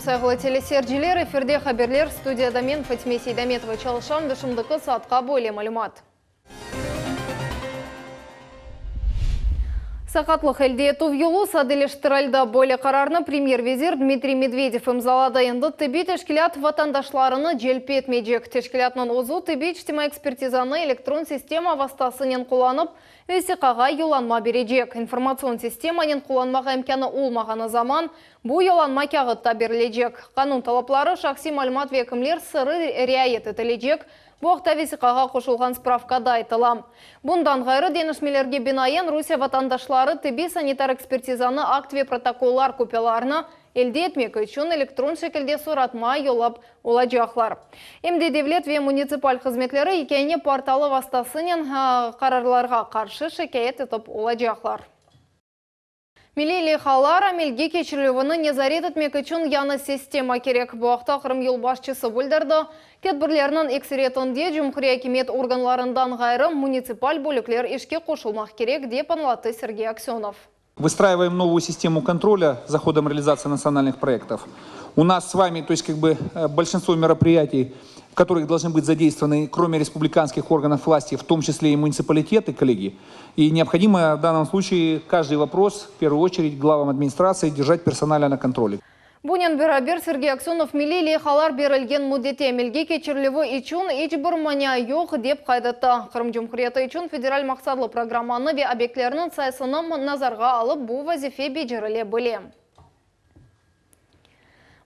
сайғылы телесерджилер, эфирде хаберлер, студияда мен Фатиме Сейдаметова Чалышан, дышымдықы саатқа бөле малюмат. Сақатлық елде тұвйылу садылештіралда бөлі қарарны премьер-визир Дмитрий Медведев имзалады. Енді тібі тешкілят ватандашларыны желпе етмейдек. Тешкілятның озу тібі іштіма экспертизаны электрон система вастасынен қоланып, өсіқаға юланма бережек. Информацион системанен қоланмаға имканы олмағаны заман бұл юланма кағытта берілежек. Қанун талаплары шақси малымат векімлер сыры реайет етілежек. Бұл весіқаға қошылған справкада айтылам. Бұндан ғайры денішмелерге бинайын Русия ватандашлары тіби санитар экспертизаны актве протоколлар көпеларына елде етмек үшін электрон шекілде сұратма елап олажақлар. Емде девлет ве муниципаль қызметлері екене порталы вастасынен қарарларға қаршы шекет етіп олажақлар. Милили халар амелге кечірілуіні незарет етмек үшін яны система керек. Бұақта Қырым ел башчысы бұлдарды. Кетбірлерінің эксіретінде жүмқырия кемет органларындан ғайры муниципаль бөліклер ішке қошылмақ керек деп анлаты Сергей Аксенов. Выстраиваем новую систему контроля за ходом реализации национальных проектов. У нас с вами, то есть большинство мероприятий, в которых должны быть задействованы, кроме республиканских органов власти, в том числе и муниципалитеты, коллеги. И необходимо в данном случае каждый вопрос, в первую очередь, главам администрации держать персонально на контроле. Бунен берабер Сергей Аксенов милили халар берілген муддете мелге кечірлігі ичун ичбір мания йоқ деп қайдатты. Қырым Жұмқұрияты ичун федераль мақсадлы программаны ве объектлерінің сайсыны назарға алып бұ вазифе бежіріле біле.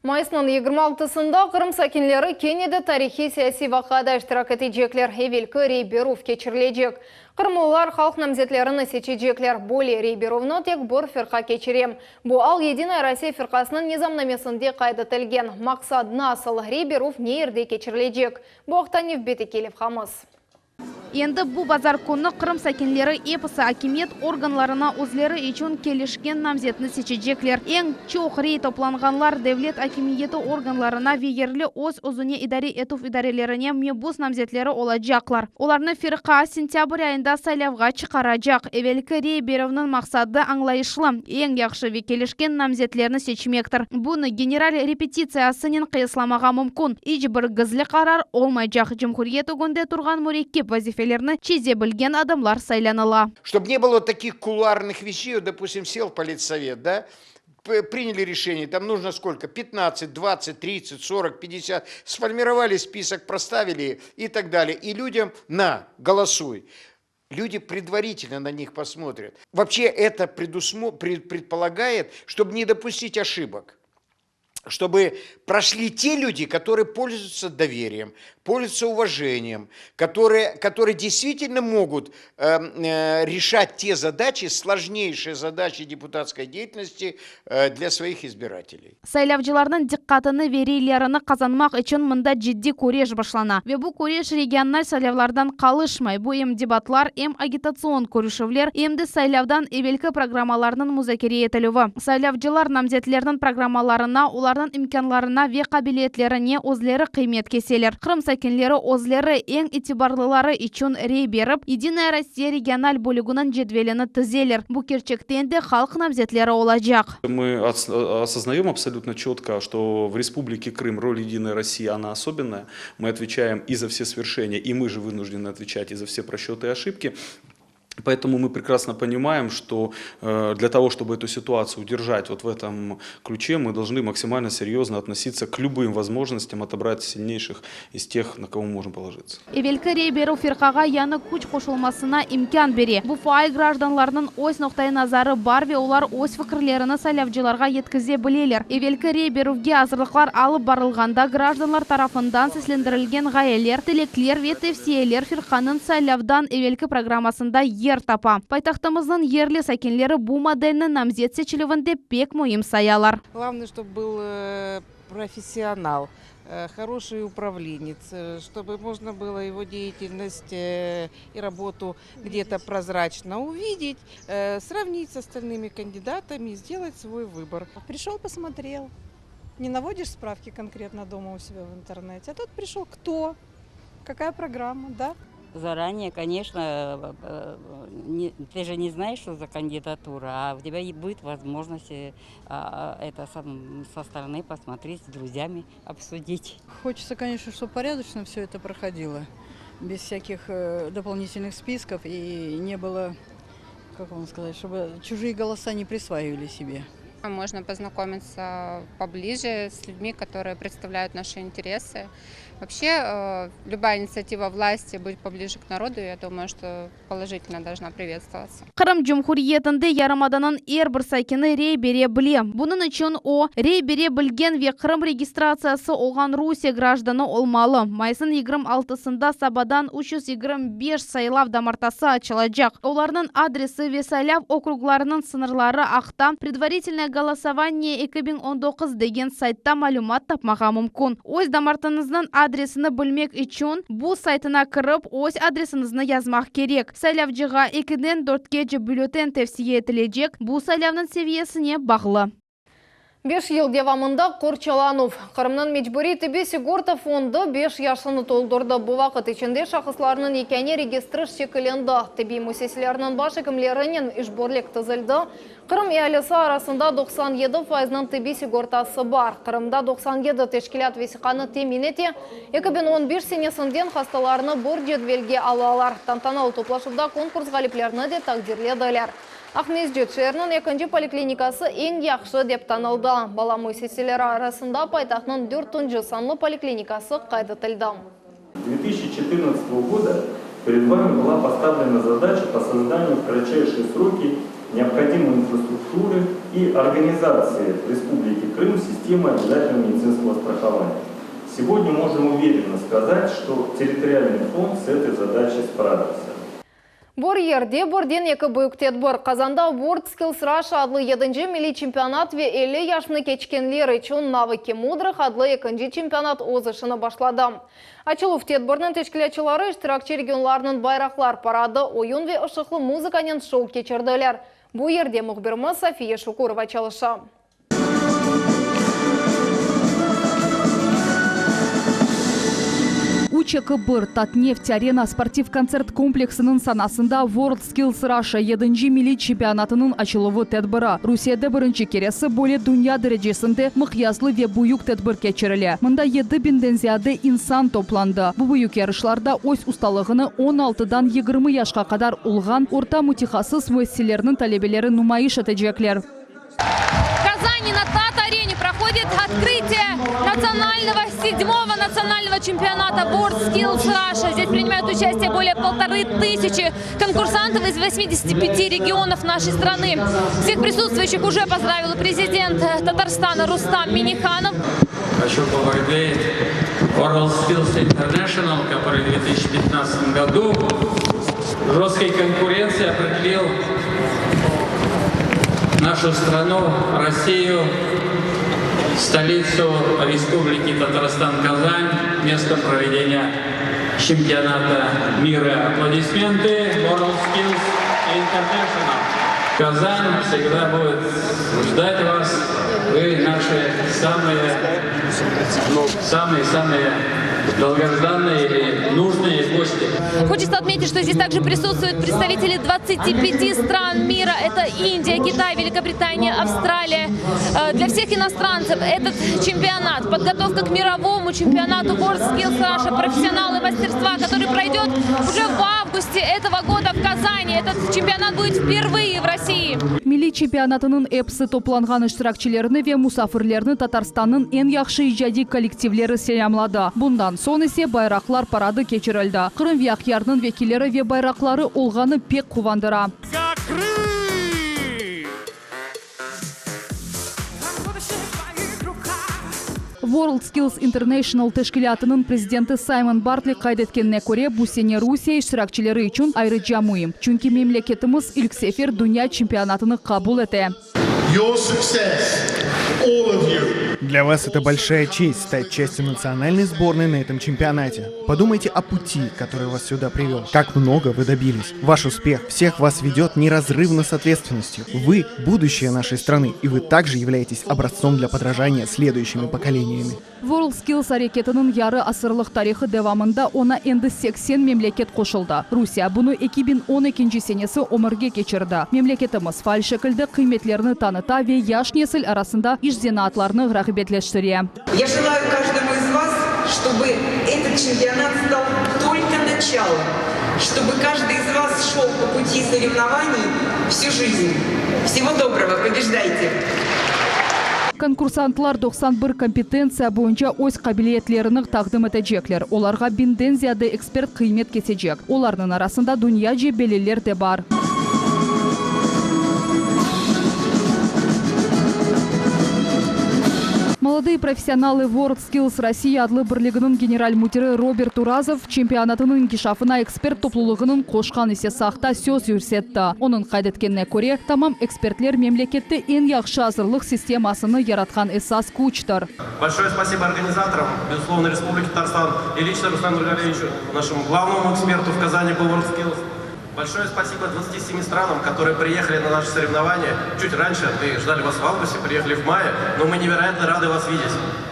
Майысының 26-сында Қырым сәкенлері Кенеді тарихи саяси вақада іштірак етежеклер Евелкі Рейберов кечірлежек. Қырмылылар халық намзетлеріні сечежеклер более Рейберовны тек бұр фирқа кечірем. Бұл ал Единая Россия фирқасының низамнамесінде қайдатылген. Мақсадына асыл Рейберов не ерде кечірлежек. Бұқтан евбеті келіп қамыз. Енді бұл базар күні Қырым сәкенлері эпосы акимет органларына өзлері ечун келішкен намзетіні сечежеклер. Ең чоқ рей топланғанлар девлет акимиеті органларына вегерлі өз ұзыне идаре етуф идарелеріне мебус намзетлері олажақлар. Оларны фирқа сентябрь айында сайлавға чықарajақ. Евелкі Рейберовның мақсады аңлайышлы. Ең яқшы векелішкен намзетлеріні сечмектір. Бұны генераль репетициясынен қиысламаға мүмкін. Ижбір гізлі қарар олмайжақ. Жұмхуриет үгінде тұрған муреккеп вазифелерні чезе білген адамлар сайланыла. Чтобы не было таких кулуарных вещей, допустим, сел политсовет, да, приняли решение, там нужно сколько, 15, 20, 30, 40, 50, сформировали список, проставили и так далее. И людям голосуй. Люди предварительно на них посмотрят. Вообще это предполагает, чтобы не допустить ошибок. Чтобы прошли те люди, которые пользуются доверием, пользуются уважением, которые действительно могут решать те задачи, сложнейшие задачи депутатской деятельности для своих избирателей. Сайлавчыларның диққатыны верейлеріні қазанмақ үшін мұнда жидди көреш башлана. Ве бұл көреш региональ сайлавлардан қалышмай. Бұл ем дебатлар, ем агитацион көрішевлер, емді сайлавдан евелкі программаларының музакере етілуі. Сайлавчылар намзетлердің программаларына, олардың имканларына ве қабилетлеріне өзлері қимет кеселер. Қырым сәкенлері өзлері ең итибарлылары үшін рей беріп, Единая Россия региональ бөлігінің жедвеліні тізелер. Бұл керчектен де халық намзетлері олажақ. Мы осознаем абсолютно четко, что в Республике Крым роль Единой России, она особенная. Мы отвечаем и за все свершения, и мы же вынуждены отвечать и за все просчеты и ошибки. Поэтому мы прекрасно понимаем, что для того, чтобы эту ситуацию удержать вот в этом ключе, мы должны максимально серьезно относиться к любым возможностям отобрать сильнейших из тех, на кого мы можем положиться. Евелкі Рейберов фирқаға яны күч қошылмасына имкан бере. Бұл фай гражданларының ось ноқтай назары бар ве олар ось фікірлеріні сайлавчыларға еткізе білелер. Евелкі Рейберовге азырлықлар алып барылғанда гражданлар тарафындан сеслендірілген ғайелер, телеклер ве тевсиелер фирқаның сайлавдан евелкі программасында ер тапа. Пайтақтымыздың ерлі сәкенлері бұл модельні намзет сечілівінде пек мұйым саялар. Главное, чтобы был профессионал, хороший управленец, чтобы можно было его деятельность и работу где-то прозрачно увидеть, сравнить с остальными кандидатами и сделать свой выбор. Пришел, посмотрел. Не наводишь справки конкретно дома у себя в интернете, а тут пришел кто, какая программа, да? заранее, конечно, ты же не знаешь, что за кандидатура, а у тебя и будет возможность это со стороны посмотреть, с друзьями обсудить. Хочется, конечно, чтобы порядочно все это проходило, без всяких дополнительных списков и не было, как вам сказать, чтобы чужие голоса не присваивали себе. Можно познакомиться поближе с людьми, которые представляют наши интересы. Вообще, любая инициатива власти быть поближе к народу, я думаю, что положительно должна приветствоваться. Кырым Cumhuriyetinde yaramadanın bir saykini rey bere bile. Bunun için o rey bere bilgen ve Kırım registrasyası olan Rusya gражданы olmalı. Mayısın 26'sında Sabadan 325 saylav damartası açılacak. Onların adresi ve saylav okruglarının sınırları akta предварительное голосование 2019 деген сайтта malumat tapmağa mümkün. Öz damartınızın adresini bilmek için bu saytına kırıp öz adresinizni yazmak gerek. Saylavcıға 2'den 4'ge bülöten tavsiye edilecek. Bu saylavның seviyesine bağlı. 5 yıl devamında Korçalanov. Kırımның Mecburi Tibbi Sigorta Fondu 5 yaşını toldurdu. Bu vakit içinde şahıslarının ekeni registri şekilinde. Tibbi müesseselerinin baş hekimlerinin işbirlik tüzüldü. Kırım ehalisi arasında 97%'ның tibbi sigortası var. Kırımda 97 teşkilat vesiqаны temin eti. 2015 senesinden hastalarını bir cedvelge alalar. Tantanalı toplaşıda konkurs galiplerini de takdirlediler. Ahmezjet şehrinin 2. poliklinikası en yaxşı dep tanıldı. Bala müesseseleri arasında paytaxtның 4. sanlı poliklinikası kaydetildi. 2014 года перед вами была поставлена задача по созданию в кратчайшие сроки необходимой инфраструктуры и организации в Республике Крым системы обязательного медицинского страхования. Сегодня можем уверенно сказать, что территориальный фонд с этой задачей справился. Бор ерде борден екі бүйіктет бар. Қазанда World Skills Russia adlı 7. milli çempionat ve 50 yaşını keçkenler için Naviki Mudrых adlı 2. çempionat ozışını başladı. Açılу тетборның teşkilatçıları iştirakçı regionlarının bayraklar parады, oyun ve ışıklı muzikaның şov keçirdiler. Bu yerde muhbirimiz Safiye Şukurova çalışı. УЧК-1 Татнефть арена спортив-концерт комплексының санасында World Skills Russia 7. milli чемпионатының açılуы тәдбірі. Русияда бірінші кересі более dünya дәрежесінде мықязлы ve büyük тәдбір keçirilі. Мұнда 7000'den ziyade insan toplandı. Bu büyük yarışlarda öz ustaлығыны 16'dan 20 yaşқа kadar olğan orta mütəxəssis müesseselerinin talebeleri nümayiş edecekler. Казани на ТАТ-арене проходит открытие седьмого национального чемпионата World Skills Russia. Здесь принимают участие более 1500 конкурсантов из 85 регионов нашей страны. Всех присутствующих уже поздравил президент Татарстана Рустам Минниханов. Хочу поблагодарить World Skills International, который в 2015 году в жесткой конкуренции определил нашу страну, Россию, столицу Республики Татарстан-Казань, местом проведения чемпионата мира. Аплодисменты World Skills International. Казань всегда будет ждать вас. Вы наши самые долгожданные и нужные гости. Хочется отметить, что здесь также присутствуют представители 25 стран мира. Это Индия, Китай, Великобритания, Австралия. Для всех иностранцев этот чемпионат, подготовка к мировому чемпионату World Skills Russia, профессионалы мастерства, который пройдет уже в августе этого года в Казани. Этот чемпионат будет впервые в России. Milli çempionatının hepsi toplanğan iştirakçılarını ve musafirlerini Tatarstan'ın en yaxşı icadi kollektivleri selamladı. Bundan son ise bayraklar paradı keçirildi. Kırım ve Akyar'nın vekilleri ve bayrakları olğanı pek kuvandıra. World Skills International teşkilatının prezidenti Simon Bartley kaydetkenine göre bu sene Rusya iştirakçıları için ayrıca mühim. Çünkü memleketimiz ilk sefer dünya çempionatını kabul etti. Your success, all of you, Для вас это большая честь стать частью национальной сборной на этом чемпионате. Подумайте о пути, который вас сюда привел. Как много вы добились. Ваш успех всех вас ведет неразрывно с ответственностью. Вы – будущее нашей страны, и вы также являетесь образцом для подражания следующими поколениями. WorldSkills әрекетінің яры асырлық тарихы девамында она енді 80 мемлекет қошылды. Русия бұны 2012 сенесі омырге кечірді. Мемлекетіміз фаль шекілді қиметлеріні таныта ве яш несіл арасында ижденатларны рағбетлештіре. Я желаю каждому из вас, чтобы этот чемпионат стал только началом, чтобы каждый из вас шел по пути соревнований всю жизнь. Всего доброго, побеждайте! Конкурсантлар 91 компетенция бойынша өз қабілетлерінің тақдым етежеклер. Оларға бинден зияды эксперт қимет кетежек. Оларның арасында дүния жебелелер де бар. Молодые профессионалы WorldSkills Россия адлы бірлігінің генераль-мутері Роберт Уразов чемпионатының кешафына эксперт топлылығының қошқан есе сақта сөз үрсетті. Оның қайдеткеніне көре, тамам экспертлер мемлекетті ең яқшы азырлық системасыны яратқан эсас күчтір. Большое спасибо организаторам, безусловно, Республики Татарстан и лично Руслану Нургалевичу, нашему главному эксперту в Казани по WorldSkills. Большое спасибо 27 странам, которые приехали на наши соревнования. Чуть раньше, мы ждали вас в августе, приехали в мае, но мы невероятно рады вас видеть.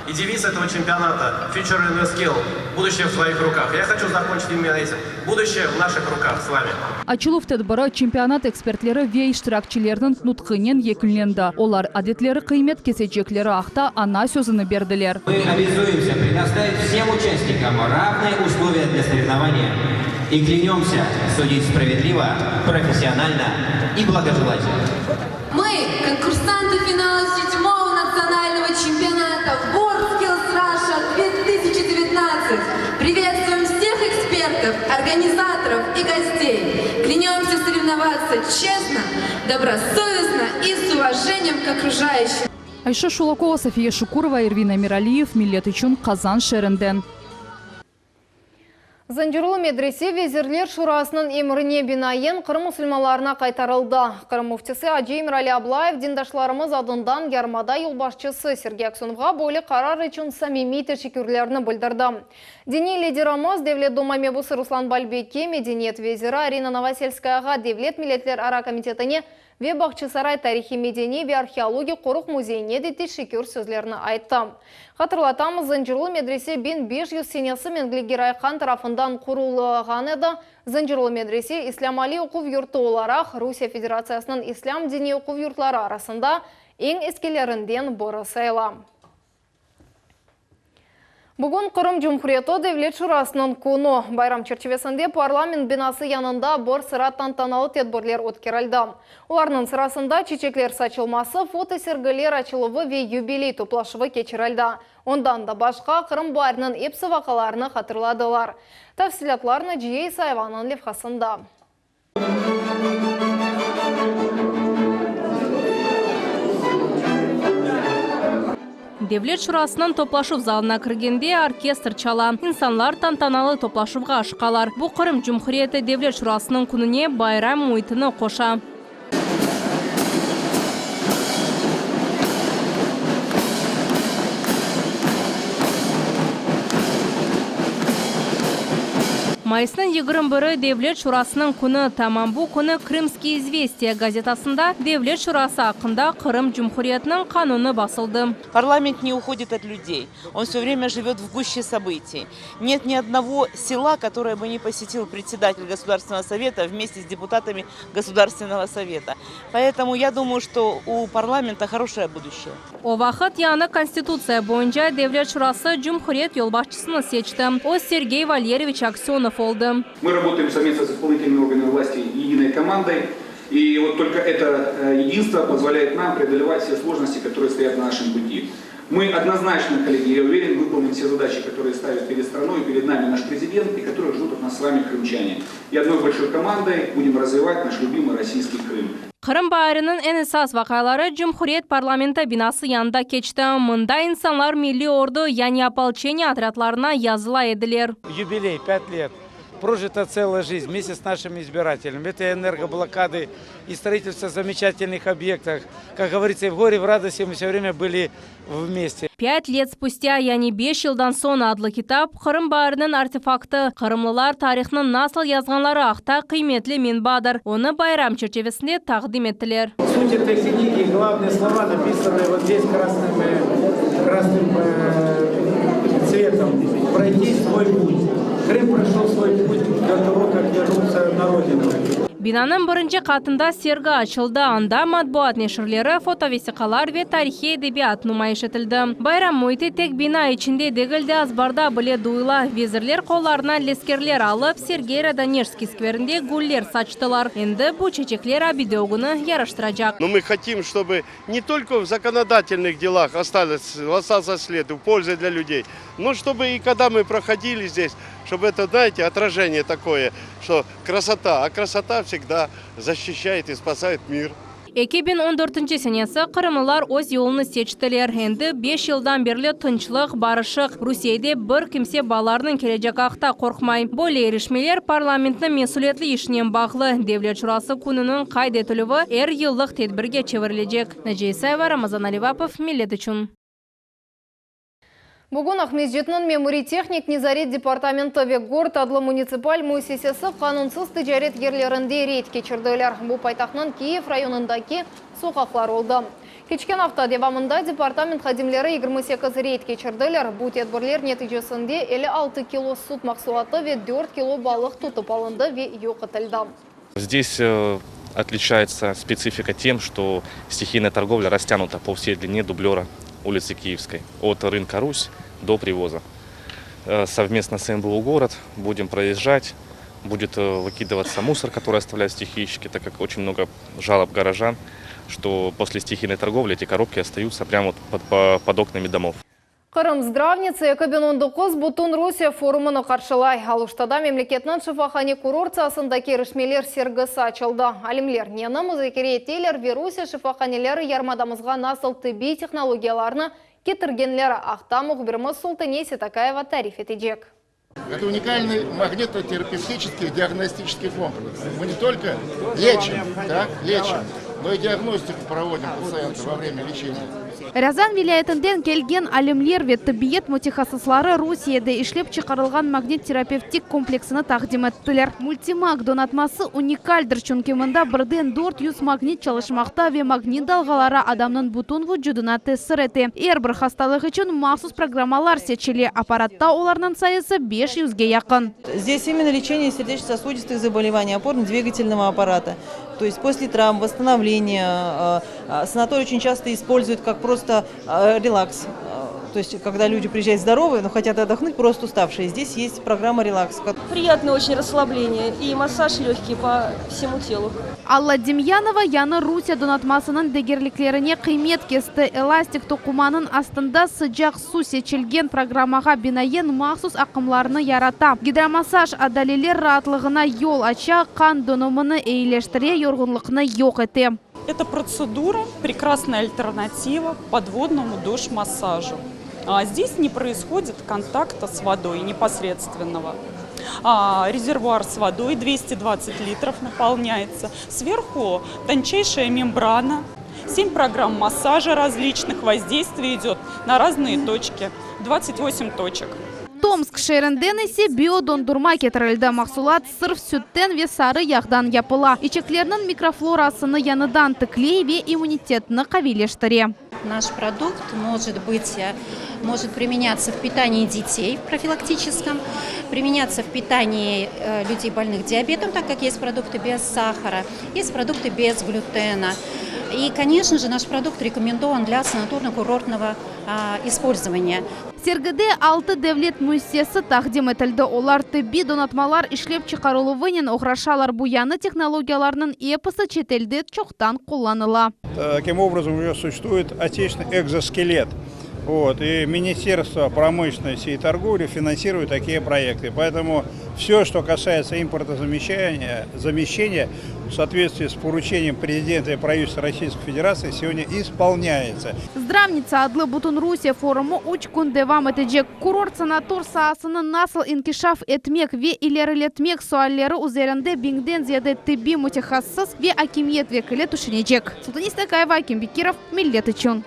И девиз этого чемпионата «Future in your skill» – «Будущее в своих руках». Я хочу закончить именно этим. Будущее в наших руках с вами. Ачылов тәдбірі чемпионат экспертлері ве иштиракчилердің нұтқынен екіленді. Олар әдетлері қимет кесечеклері ақта ана сөзіні берділер. Мы обязуемся предоставить всем участникам равные условия для соревнования и клянемся судить справедливо, профессионально и благожелательно. Мы, конкурсанты финала 7-го национального чемпионата WorldSkills Russia 2019, приветствуем всех экспертов, организаторов и гостей. Клянемся соревноваться честно, добросовестно и с уважением к окружающим. Айша Шулакова, София Шукурова, Ирвина Миралиев, Миллет Ичун, Казан, Шеренден. Занжырлы медресе везірлер шурасының еміріне бинайын Қырым мұсылмаларына қайтарылды. Қырым муфтисі Аджи Имрали Аблаев диндашларымыз адындан ярмада елбашчысы Сергей Аксеновға болы қарар үшін самими тешекүрлеріні білдірді. Дини лидеріміз Девлет Дома мебусы Руслан Бальбекке, Мединет везірі Арина Новосельскаяға Девлет Милетлер Ара комитетіне ве Бақчысарай тарихи медени ве археология қорық музейіне де тешекүр сөзлеріні айтты. Қатырлатамыз, Занжырлы медресе 1500 сенесі мен Глигерайқан тарафындан құрылған еді. Занжырлы медресе Ислам Али оқув юрты оларақ Русия Федерациясының Ислам дини оқув юртлары арасында ең ескелерінден бірі сайла. Бүгін Қырым Жұмхуреті Девлет Шурасының күні. Байрам чертевесінде парламент бинасы янында бір sıra тантаналы тедбірлер өткерілді. Оларның сырасында чечеклер сачылмасы, фотосергілер ачылығы ве юбилей топлашығы кечірілді. Ондан да башқа Қырым барының епсі вақаларыны қатырладылар. Тәфсилатларыны Жией Сайванын левхасында. Девлет шурасының топлашып залына кіргенде оркестр чала. Инсанлар тантаналы топлашывға ашқалар. Бұл Қырым Жұмхуреті Девлет шурасының күніне байрам мұйтыны қоша. Майысының 21-і Девлет шурасының күні тамам. Бұл күні Крымский известия газетасында Девлет шурасы ақында Қырым Жұмхуретінің қануны басылды. Парламент не уходит от людей. Он все время живет в гуще событий. Нет ни одного села, которое бы не посетил председатель Государственного совета вместе с депутатами Государственного совета. Поэтому я думаю, что у парламента хорошее будущее. О вақыт яны Конституция бойынша Девлет шурасы Жұмхурет елбашчысыны сечті. О Сергей Валерьевич Аксенов олды. Мы работаем совместно с исполнительными органами власти и единой командой. И вот только это единство позволяет нам преодолевать все сложности, которые стоят на нашем пути. Мы однозначно, коллеги, я уверен, выполним все задачи, которые ставят перед страной и перед нами наш президент, и которые ждут от нас с вами крымчане. И одной большой командой будем развивать наш любимый российский Крым. Қырым байырының en esas vaqaları Cumhuriyet Parlamento binası yanında keçti. Mında insanlar Milli Ordu yani ополчение отрядlarına yazıla edilir. Юбилей 5 лет прожита целая жизнь вместе с нашими избирателями. Это энергоблокады и строительство замечательных объектов. Как говорится, и в горе, и в радости мы все время были вместе. 5 лет спустя, яғни 5 жылдан соң адлы китап Қырым барының артефакты, Қырымлылар тарихының насыл yazғанлары ақта қиметлі Менбадыр. Оны байрам чертевесінде тақдим еттілер. Суть этой книги, главные слова написаны вот здесь красным цветом. Пройти свой путь. Крым прошел свой путь до того, как вернуться на родину. Бинаның бірінші қатында сергі açıldı. Анда матбуат нешірлері, фотовесиқалар ве тарихи эдебият нумайыш етілді. Байрам мұйты тек бина içinde дегілді азбарда біле дуйла. Везірлер қоларына лескерлер алып, Сергей Радонежский скверінде гуллер сачтылар. Енді бұл чечеклер обидеогыны ярыштырacak. Но мы хотим, чтобы не только в законодательных делах остался след в пользу для людей, но чтобы и когда мы проходили здесь, чтобы это, знаете, отражение такое, что красота, а красота всегда защищает и спасает мир. 2014 senesi Kırımlılar öz yolunu seçtiler. Endi 5 yıldan beri tınçlık, barışık. Rusya'da bir kimse balarının gelecek akta korkmay. Böyle erişmeler parlamentin mesuliyetli işine bağlı. Devlet Şurası Kununun kaydetülüvü yıllık tedbirge çevrilecek. Necesayeva, Ramazan Alivapov, Millet için. Бүгін Ахмезжетнің меморий-техник Низарет департаменті Вегорд адлы муниципаль муссесесі қанунсыз тижарет ерлерінде рейд кечірділер. Бұл пайтақның Киев районындаки соқақлар олды. Кечкен авто девамында департамент хадимлері 28 рейд кечірділер. Бұл тедбірлер нәтижесінде 56 кило суд мақсуаты ве 4 кило балық тұтып алынды ве йоқытылды. Здесь отличается специфика тем, что стихийная торговля растянута по всей длине дублера улицы Киевской, от рынка Русь до привоза. Совместно с МБУ город будем проезжать, будет выкидываться мусор, который оставляют стихийщики, так как очень много жалоб горожан, что после стихийной торговли эти коробки остаются прямо под окнами домов. Қырым здравницы 2019 Бутун Русия форумыны қаршылай. Алуштада мемлекетнің шифахани курортсасындаки рішмелер сергісі açılды. Алимлер нені музыкереттейлер Вирусия шифаханилері ярмадамызға насыл тіби технологияларны кетіргенлері ақта мұғбіріміз Султане Сетакаева тариф етежек. Это уникальный магнитотерапевтический диагностический комплекс. Мы не только лечим, но и диагностику проводим пациенту во время лечения. Рязан вилаятынден келген алимлер ве тиббиет мутахассислары Русияда ишлеп чыгарылган магнит-терапевтик комплексыны тақдим еттілер. Мультимаг донатмасы уникальдыр, чөнки мында 400 магнит çalışмакта ве магнит далгалары адамның бутун вujuduna тәсир эте. Бір хасталык үчүн махсус программалар сечили. Аппаратта оларның сайысы 500-ге якын. Здесь именно лечение сердечно-сосудистых заболеваний опорно-двигательного аппарата. То есть после травм, восстановления, санаторий очень часто используют как просто релакс. То есть, когда люди приезжают здоровые, но хотят отдохнуть, просто уставшие. Здесь есть программа релакс. Приятное очень расслабление и массаж легкий по всему телу. Алла Демьянова яны Русия донатмасының дегерликлеріне қимет кесті. Эластик тоқуманың астында sıcak су сечілген программаға бинайен махсус ақымларыны ярата. Гидромассаж адалилер ратлығына yol ача, қан донымыны эйлештіре, yorgunлықны yok ете. Эта процедура – прекрасная альтернатива подводному душ-массажу. Здесь не происходит контакта с водой непосредственного. Резервуар с водой 220 литров наполняется. Сверху тончайшая мембрана. 7 программ массажа различных, воздействий идет на разные точки. 28 точек. Томск шерінден есе биодондурма кетірілді. Мақсулат сырф сүттен ве сары яғдан япыла. Ичеклерінің микрофлорасыны яныдан тіклей ве иммунитетіні қавилештіре. Наш продукт может применяться в питании детей в профилактическом, применяться в питании людей больных диабетом, так как есть продукты без сахара, есть продукты без глютена. И, конечно же, наш продукт рекомендован для санаторно-курортного использования. Сергіде 6 devlet müessesi тақдим етілді. Олар тибби донатмалар ишлеп чықарылуынен оғрашалар буяны технологияларының эпосы четелде чоқтан қолланыла. Таким образом, у него существует отечественный экзоскелет. Вот, и Министерство промышленности и торговли финансирует такие проекты. Поэтому все, что касается импортозамещения, в соответствии с поручением президента и правительства Российской Федерации, сегодня исполняется. Здравница адлы Бутун Русия форуму 3 күн девам этежек. Курорт санатор саасының насыл инкишаф этмек ве илерилетмек суаллері üzerinde биңден зияда тибби мутахассис ве акимиет векілі түшінежек. Султанис Такаева, Аким Бекиров, Миллет үшін.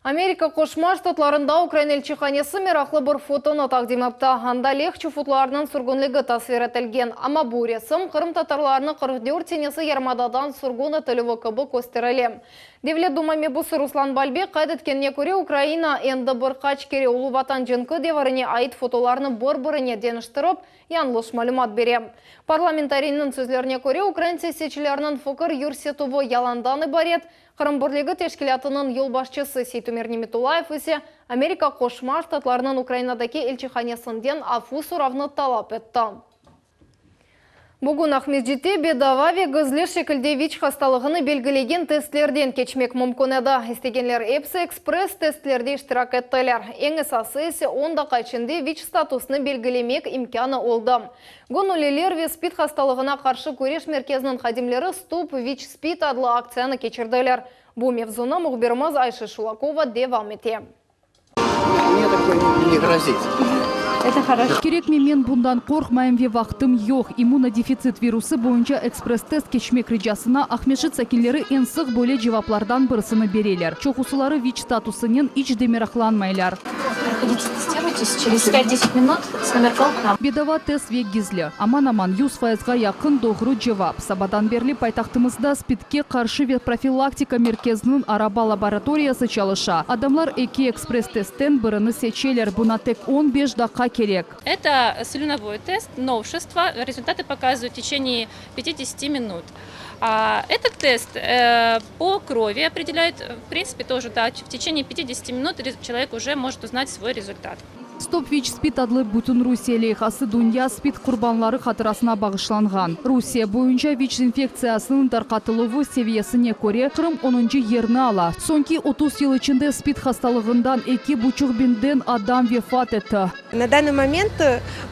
Америка Кошма штатларында Украина элчиханесі мерақлы бір фотоны тақдим етті. Анда лехчу фотларының сүргінлігі тасвир етілген. Ама бұл ресім Қырым татарларының 44 тенесі ярмададан сүргін етілігі кібі көстерілі. Девлет думаме бұсы Руслан Бальбек қайдеткенне көре Украина енді бір қач кере ұлы ватан жынқы деварыне айт фотоларының бір-біріне деніштіріп, янлыш малюмат берем. Парламентарийнің сөзлеріне көре Украин сесечілерінің фокыр юрсетуы яланданы барет. Қырым бірлігі тешкілятының ел башчысы Сейтумир Неметулаев есе Америка Кошма штатларының Украинадаки элчиханесінден афу сұравны талап етті. Бүгін Ахмеджите бедавави гызлы шекілде ВИЧ хасталығыны белгілеген тестлерден кечмек мүмкін еді. Істегенлер Эпсі экспресс тестлерде іштирак еттілер. Ең əsасы есе онда қайшынды ВИЧ статусыны белгілемек имканы олды. Гонолелер ВИЧ хасталығына қаршы көреш меркезінің қадимлері Стоп ВИЧ-СПИД адлы акцияны кечірділер. Бұл мевзуны мұғбирымыз Айша Шулакова девам ете. Мне такое не грозит. Это хорошо. Керек мен bundan korkmayım ve vaqtım yok. İmmunodefitsit virusu boyunca ekspres-test keçmek ricasına Ahmedşit sakinleri en sık böyle cevaplardan birisini bereyler. Çoxusuları ВИЧ статусының iç demeraklanmaylar. Через 5-10 минут с номерком к нам. Bedava test ve gizli. Aman 100%-ға yakın doğru cevap. Sabadan berli paytaxtımızda SPID-ке karşı ve profilaktika merkezinin araba laboratoriyası çalışa. Adamlar 2 ekspres-testten birini seçeler. Buna tek 15 dakika керек. Это слюновой тест, новшество. Результаты показывают в течение 50 минут. Этот тест по крови определяет, в принципе, тоже да, в течение 50 минут человек уже может узнать свой результат. Стоп ВИЧ-СПИД адлы бүтін Русия лейхасы дүния СПИД құрбанлары қатырасына бағышланған. Русия бойынша ВИЧ инфекциясының тарқатылуы севiyesine көре Қырым 10-ncı yerini ала. Сонки 30 yıl içinde СПИД хасталығından 2,5 бинден адам вефат етті. На данный момент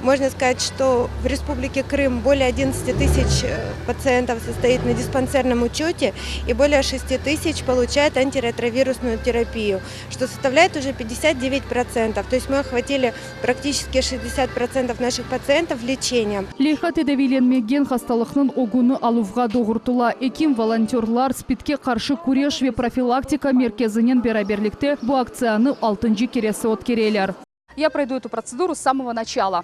можно сказать, что в Республике Крым более 11 тысяч пациентов состоит на диспансерном учете и более 6 тысяч получает антиретровирусную терапию, что составляет уже 59%. То есть мы охватили практически 60% наших пациентов лечением. Лейха тедевиленмеген хасталықның огуны алуға доғыртыла. Эким волонтерлар СПИД-ке қаршы күреш ве профилактика меркезінен бераберлікте bu акцияны 6-cı кересі өткерелер. Я пройду эту процедуру с самого начала.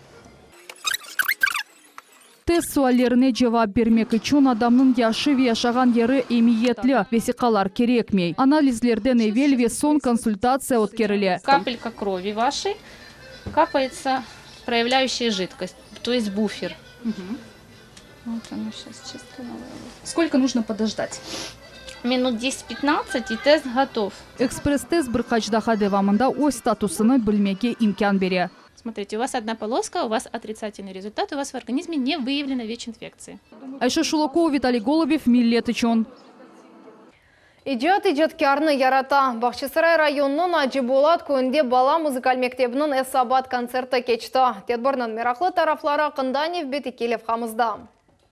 Тест суаллеріне жауап бермек үшін адамның яшы ве яшаған ері емиетлі весиқалар керекмей. Анализлерден евел ве сон консультация өткеріле. Капелька крови вашей капается проявляющая жидкость, то есть буфер. Вот оно сейчас чисто. Сколько нужно подождать? Минут 10-15 и тест готов. Экспресс-тест бір қачдаға девамында ой статусыны білмеге имкан бере. Смотрите, у вас одна полоска, у вас отрицательный результат, у вас в организме не выявлена ВИЧ-инфекции. Айша Шулакова, Виталий Голубев, Миллет үшін. Ижат-ижаткарны ярата. Бахчысарай районының Аджиболат көнде бала музыкаль мектебінің эсабат концерті кечті. Тедборның мерақлы тарафлары Қынданев Бетекелев қамызда.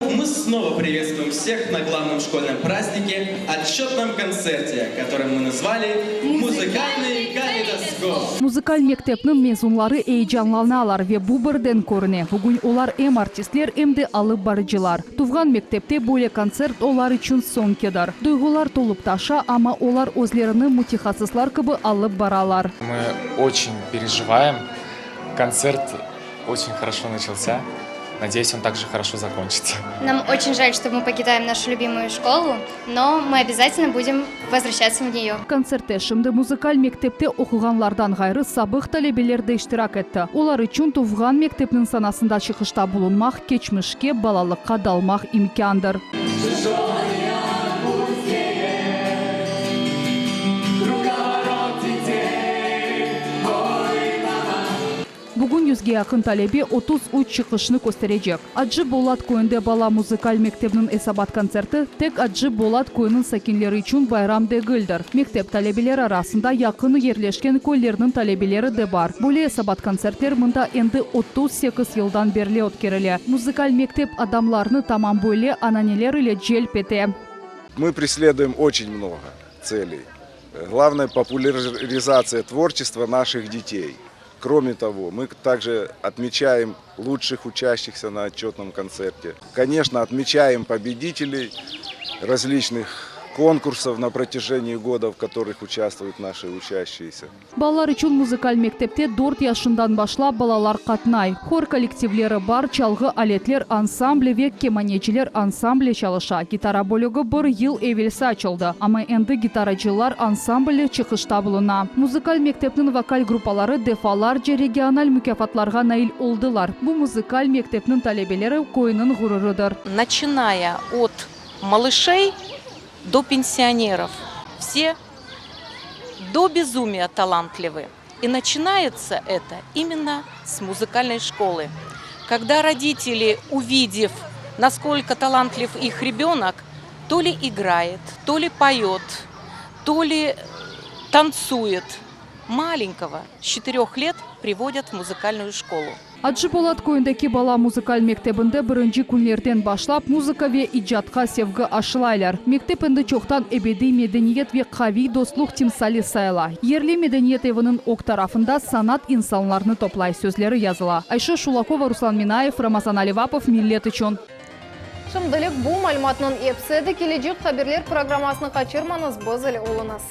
Мы снова приветствуем всех на главном школьном празднике, отчетном концерте, который мы назвали «Музыкальный калейдоскоп». Музыкаль мектепнің мезунлары эйджанланалар ве бубырден көріне. Бүгін олар артистлер эмді алып барыжылар. Туфған мектепте боле концерт олар үшін сон кедар. Дойгулар толып таша, ама олар өзлеріні мутихасыслар кыбы алып баралар. Мы очень переживаем. Концерт очень хорошо начался. Надеюсь, он также хорошо закончится. Нам очень жаль, что мы покидаем нашу любимую школу, но мы обязательно будем возвращаться в нее. Концертте шымды музыкаль мектепте оқығанлардан ғайры сабық талебелерді іштирак етті. Олар үшін туфған мектепнің санасында шығышта bulunmaq, кечмішке балалыққа далмақ имкандыр. Бүгін 100-ге якын талеби 33 чыгышны көстережек. Аджы Болат көйінде бала музыкаль мектебнің эсабат концерты тек Аджы Болат көйінің сакинлері үшін байрам дегілдір. Мектеп талебелер арасында якыны ерлешкен көйлерінің талебелері де бар. Более эсабат концерттер мында енді 38 елдан берле өткерілі. Музыкаль мектеп адамларны тамам бойле ананелер или джельпете. Мы преследуем очень много целей. Главное – популяризация творчества наших детей. Кроме того, мы также отмечаем лучших учащихся на отчетном концерте. Конечно, отмечаем победителей различных конкурсов на протяжении года, в которых участвуют наши учащиеся. Балалар үшін музыкаль мектепте 4 яшындан башлап балалар қатнай. Хор коллективлері бар, чалғы алетлер ансамблі век кеманечілер ансамблі чалыша. Гитара бөлігі бір ел эвелсі açılды. Ама енді гитарачылар ансамблі чықышта бұлына. Музыкаль мектептің вокаль группалары дефалар же региональ мүкафатларға наил олдылар. Бұл музыкаль мектептің талебелері көйінің ғұрырыдыр. Начиная от малышей до пенсионеров. Все до безумия талантливы. И начинается это именно с музыкальной школы. Когда родители, увидев, насколько талантлив их ребенок, то ли играет, то ли поет, то ли танцует, маленького с 4 лет приводят в музыкальную школу. Аджы Болат көйіндегі бала музыкаль мектебінде бірінші күнлерден башлап музыка ве иджатқа севгі ашылайлар. Мектеп енді чоқтан эбеди медениет ве қави достлық тимсали сайла. Ерлі медениет евінің ок тарафында санат инсанларны топлай сөзлері языла. Айша Шулакова, Руслан Минаев, Рамазан Аливапов, Миллет үшін. Шымдылық бұл мәліматының епседі кележек қаберлер программасының қачырманыз бозылы олыныз.